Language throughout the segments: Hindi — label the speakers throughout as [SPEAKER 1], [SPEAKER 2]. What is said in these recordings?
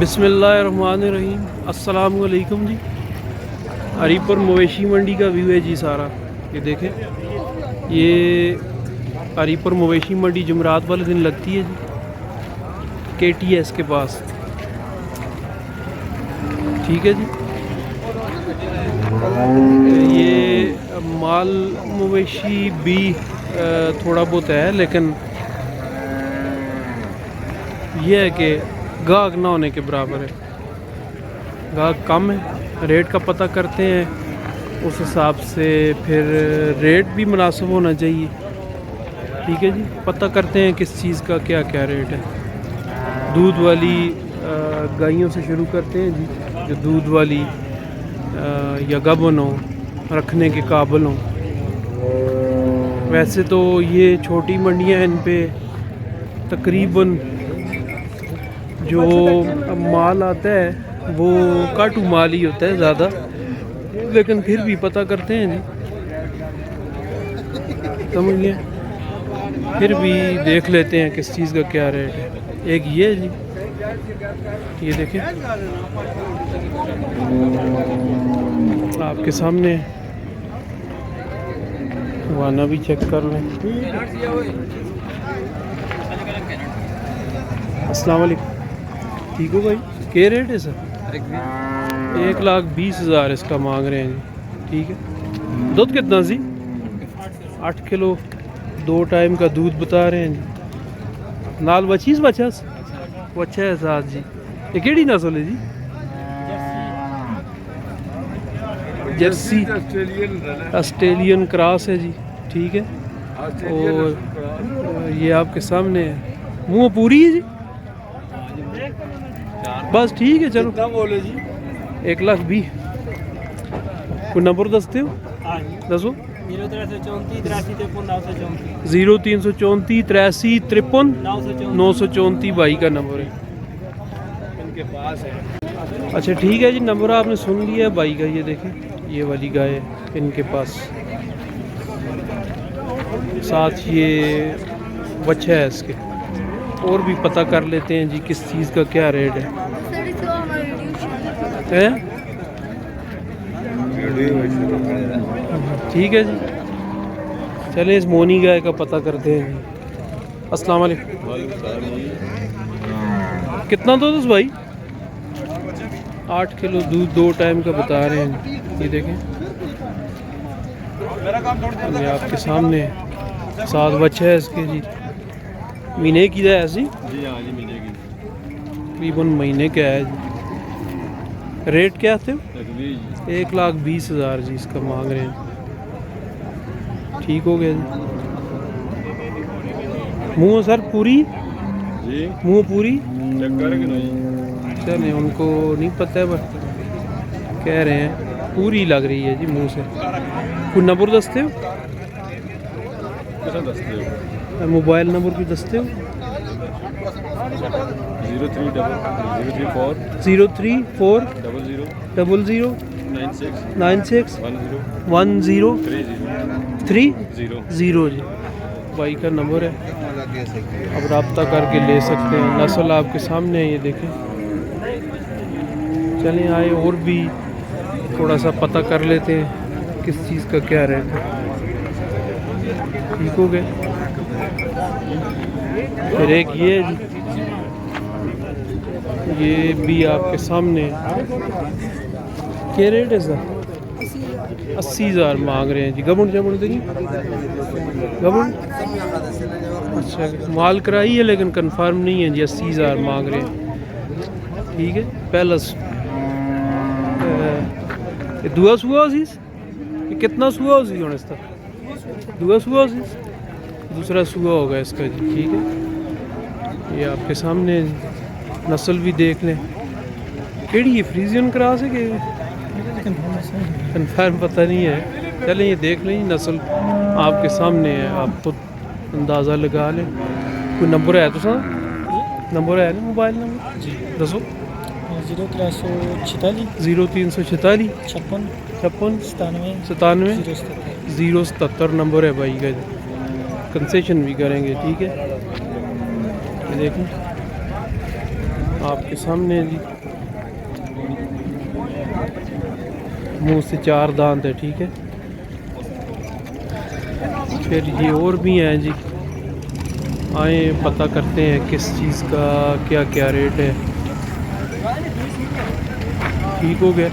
[SPEAKER 1] बिस्मिल्लाहिर्रहमानिर्रहीम। अस्सलाम वालेकुम जी। हरीपुर मवेशी मंडी का व्यू है जी सारा। ये देखें, ये हरीपुर मवेशी मंडी जुमरात वाले दिन लगती है जी, KTS के पास। ठीक है जी। ये माल मवेशी भी थोड़ा बहुत है, लेकिन यह है कि गाहक ना होने के बराबर है। गाहक कम है, रेट का पता करते हैं, उस हिसाब से फिर रेट भी मुनासिब होना चाहिए। ठीक है जी। पता करते हैं किस चीज़ का क्या क्या रेट है। दूध वाली गायों से शुरू करते हैं जी, जो दूध वाली या गबन हो, रखने के काबिल हों। वैसे तो ये छोटी मंडियां हैं, इन पे तकरीबन जो माल आता है वो काटू माल ही होता है ज़्यादा, लेकिन फिर भी पता करते हैं जी, समझ गए। फिर भी देख लेते हैं किस चीज़ का क्या रेट है। एक ये है जी, ये देखें आपके सामने, वाना भी चेक कर लें। अस्सलाम वालेकुम। ठीक हो भाई, क्या रेट है सर? 1,20,000 इसका मांग रहे हैं जी। ठीक है। दूध कितना जी? 8 किलो 2 टाइम का दूध बता रहे हैं जी। नाल बचीस बचास बच्चा है साथ जी। ये केड़ी नस्ल है जी? जर्सी ऑस्ट्रेलियन क्रॉस है जी। ठीक है। और ये आपके सामने है, मुँह पूरी है जी। बस ठीक है, चलो बोले जी। 1,20,000। कोई नंबर दसते हो? दसो। 0334 934 भाई का नंबर है, इनके पास है। अच्छा ठीक है जी, नंबर आपने सुन लिया है भाई का। ये देखें, ये वाली गाय है इनके पास, साथ ये बच्चा है इसके। और भी पता कर लेते हैं जी किस चीज़ का क्या रेट है। ठीक है जी, चले इस मोनी गाय का पता करते हैं जी। अस्सलाम वालेकुम। कितना दूध भाई? 8 किलो दूध 2 टाइम का बता रहे हैं। ये देखें, ये आपके सामने सात बच्चे है इसके जी। महीने की है ऐसी जी? हाँ जी, महीने की, तकरीबन महीने का है जी। रेट क्या थे? 1,20,000 जी इसका मांग रहे हैं। ठीक हो गया जी। मुँह सर पूरी जी? मुँह पूरी चले, उनको नहीं पता है, बस कह रहे हैं पूरी लग रही है जी मुँह से। कोई नंबर दसते हो? मोबाइल नंबर भी दसते हो? 034 00 96 1030 जी। भाई का नंबर है, अब रब्ता करके ले सकते हैं। नस्ल आपके सामने है, ये देखें। चलें आए और भी थोड़ा सा पता कर लेते हैं किस चीज़ का क्या रेट है। ठीक हो गए। फिर एक ये है जी, ये भी आपके सामने। क्या रेट है सर? 80,000 मांग रहे हैं जी। गबन जबन देंगे गबन? अच्छा, माल कराई है लेकिन कंफर्म नहीं है जी। 80,000 मांग रहे हैं। ठीक है। पहला दुआ सुआ सी, कितना सुआ हो सी होने तक? दुआ सुआ सी, दूसरा सुआ होगा इसका जी। ठीक है। ये आपके सामने नस्ल भी देख लें। केड़ी है? फ्रीजियन क्रॉस है कि कंफर्म पता नहीं है। चलें ये देख लें, नस्ल आपके सामने है, आप खुद अंदाज़ा लगा लें। कोई नंबर है तो सर? नंबर है ना, मोबाइल नंबर जी दसो। 0346 56 97 077 नंबर है भाई का। कंसेशन भी करेंगे। ठीक है। ये देखें, आपके सामने है जी। मुंह से 4 दांत है, ठीक है। फिर ये और भी हैं जी, आए पता करते हैं किस चीज़ का क्या क्या रेट है। ठीक हो गया।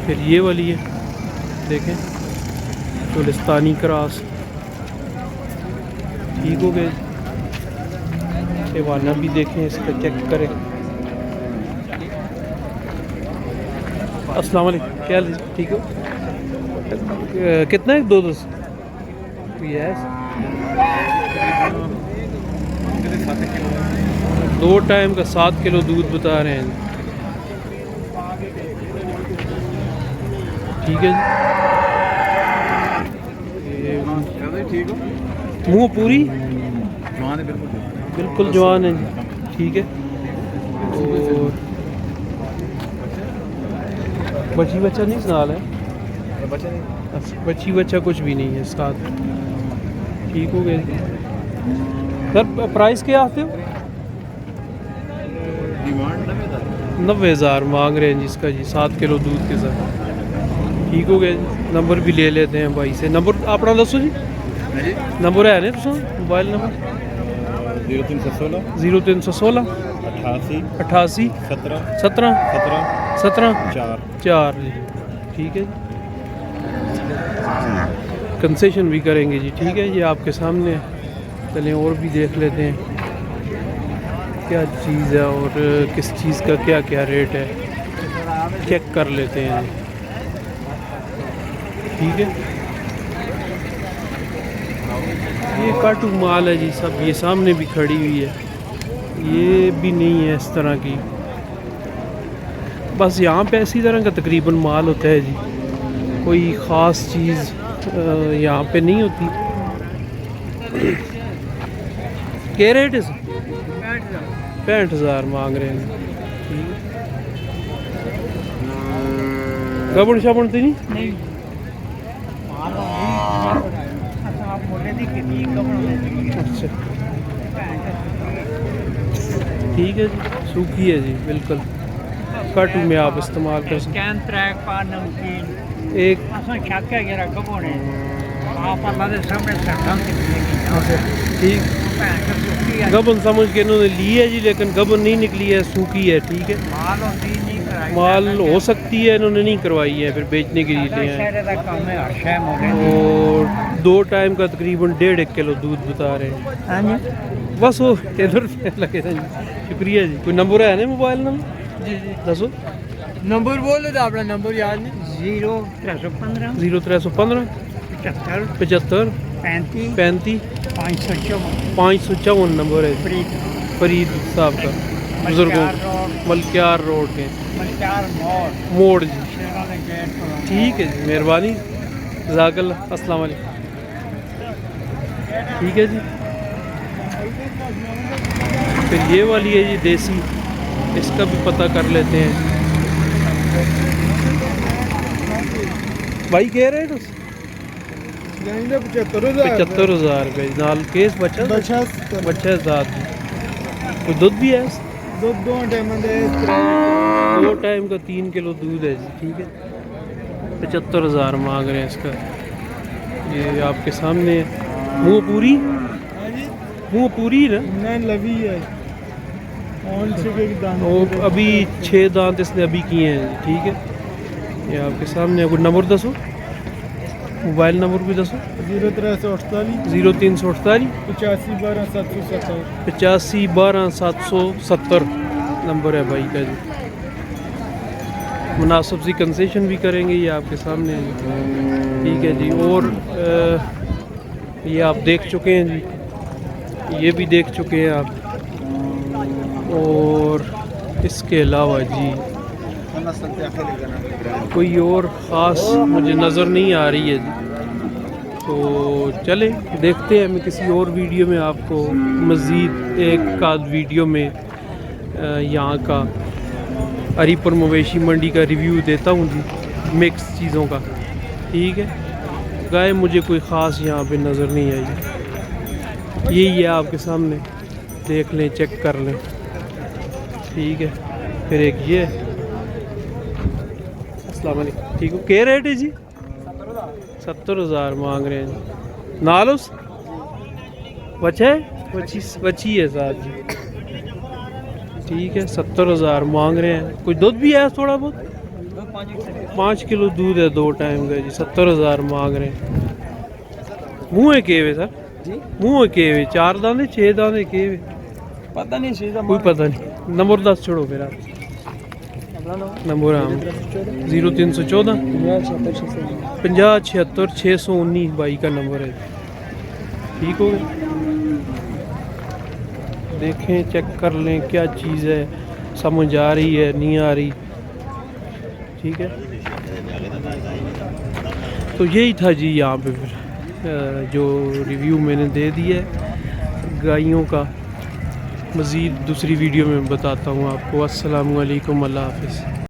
[SPEAKER 1] फिर ये वाली है, देखें, गुलिस्तानी क्रॉस। ठीक हो गया। एवाना भी देखें, इसका चेक करें। अस्सलाम वालेकुम, क्या हाल है? ठीक हो? कितना है? 2 यस। 2 टाइम का 7 किलो दूध बता रहे हैं। ठीक है जी। मुँह पूरी बिल्कुल जवान है जी। ठीक है। और बच्ची बच्चा नहीं साल है? बच्ची बच्चा कुछ भी नहीं है साथ। ठीक हो गया जी। सर प्राइस क्या आते हो? 90,000 मांग रहे हैं जी इसका जी, 7 किलो दूध के साथ। ठीक हो गया जी। नंबर भी ले लेते हैं भाई से। नंबर अपना दसो जी। नंबर है नहीं तुम? मोबाइल नंबर
[SPEAKER 2] 0316
[SPEAKER 1] 0316 88 17 4 जी। ठीक है जी। कंसेशन भी करेंगे जी। ठीक है, ये आपके सामने है। चलें और भी देख लेते हैं क्या चीज़ है और किस चीज़ का क्या क्या रेट है, चेक कर लेते हैं। ठीक है। ये काटू माल है जी सब। ये सामने भी खड़ी हुई है, ये भी नहीं है इस तरह की। बस यहाँ पे इसी तरह का तकरीबन माल होता है जी, कोई ख़ास चीज़ यहाँ पे नहीं होती। क्या रेट है? 65,000 मांग रहे हैं। गबड़ शबड़ तो नहीं? अच्छा, ठीक है जी। सूखी है जी बिल्कुल। काटू में आप इस्तेमाल कर सकते हैं। एक ठीक गबन समझ के इन्होंने ली है जी, लेकिन गबन नहीं निकली है, सूखी है। ठीक है, माल हो सकती है इन्होंने नहीं करवाई है, फिर बेचने के लिए ले आए। और 2 टाइम का तकरीबन 1.5 किलो दूध बता रहे हैं। बस वो इधर लगे थे जी। शुक्रिया जी। कोई नंबर है ना मोबाइल नंबर? जी जी दसो।
[SPEAKER 2] नंबर बोलो तो अपना नंबर याद नहीं।
[SPEAKER 1] 0315 75 35 554 नंबर है फरीद साहब का, बुजुर्गों। मलक्यार रोड के मोड़ जी। ठीक है जी, मेहरबानी, जज़ाकल्लाह। अस्सलाम वालेकुम। ठीक है जी। फिर ये वाली है जी देसी, इसका भी पता कर लेते हैं। भाई कह रहे हैं 75,000 रुपये नाल केस बचा बच्चा साथ। कोई दूध भी है?
[SPEAKER 2] दूध 2
[SPEAKER 1] टाइम का 3 किलो दूध है जी। ठीक है, 75,000 मांग रहे हैं इसका। ये आपके सामने है। मुँह पूरी ना
[SPEAKER 2] लवी है।
[SPEAKER 1] और अभी 6 दांत इसने अभी किए हैं। ठीक है, ये आपके सामने। कोई नंबर दसो, मोबाइल नंबर भी दसो। 0348 85 12 770 नंबर है भाई का जी। मुनासिब सी कंसेशन भी करेंगे, ये आपके सामने है। ठीक है जी। और ये आप देख चुके हैं जी, ये भी देख चुके हैं आप। और इसके अलावा जी कोई और ख़ास मुझे नज़र नहीं आ रही है जी। तो चले देखते हैं, मैं किसी और वीडियो में आपको मज़ीद एक आध वीडियो में यहाँ का हरीपुर मवेशी मंडी का रिव्यू देता हूँ जी, मिक्स चीज़ों का। ठीक है, गाय मुझे कोई ख़ास यहाँ पे नज़र नहीं आई। यही है आपके सामने, देख लें, चेक कर लें। ठीक है। फिर एक ये अस्सलाम वालेकुम, ठीक हो। क्या रेट है जी? 70,000 मांग रहे हैं जी। नाल उस बचे बची है साथ जी। ठीक है, 70,000 मांग रहे हैं। कुछ दूध भी है थोड़ा बहुत? 5 किलो दूध है 2 टाइम का जी। 70,000 मांग रहे हैं। मुँह है केवे सर
[SPEAKER 2] जी
[SPEAKER 1] मुँह है केवे 4 दाने 6 दाने केवे
[SPEAKER 2] पता नहीं सीधा
[SPEAKER 1] कोई पता नहीं। नंबर 10 छोड़ो फिर आप। नंबर आम 0314 50 76 619 भाई का नंबर है। ठीक हो गया। देखें चेक कर लें क्या चीज़ है, समझ आ रही है नहीं आ रही। ठीक है, तो यही था जी यहाँ पे फिर जो रिव्यू मैंने दे दिया है गायों का। मज़ीद दूसरी वीडियो में बताता हूँ आपको। अस्सलामु अलैकुम, अल्लाह हाफ़िज़।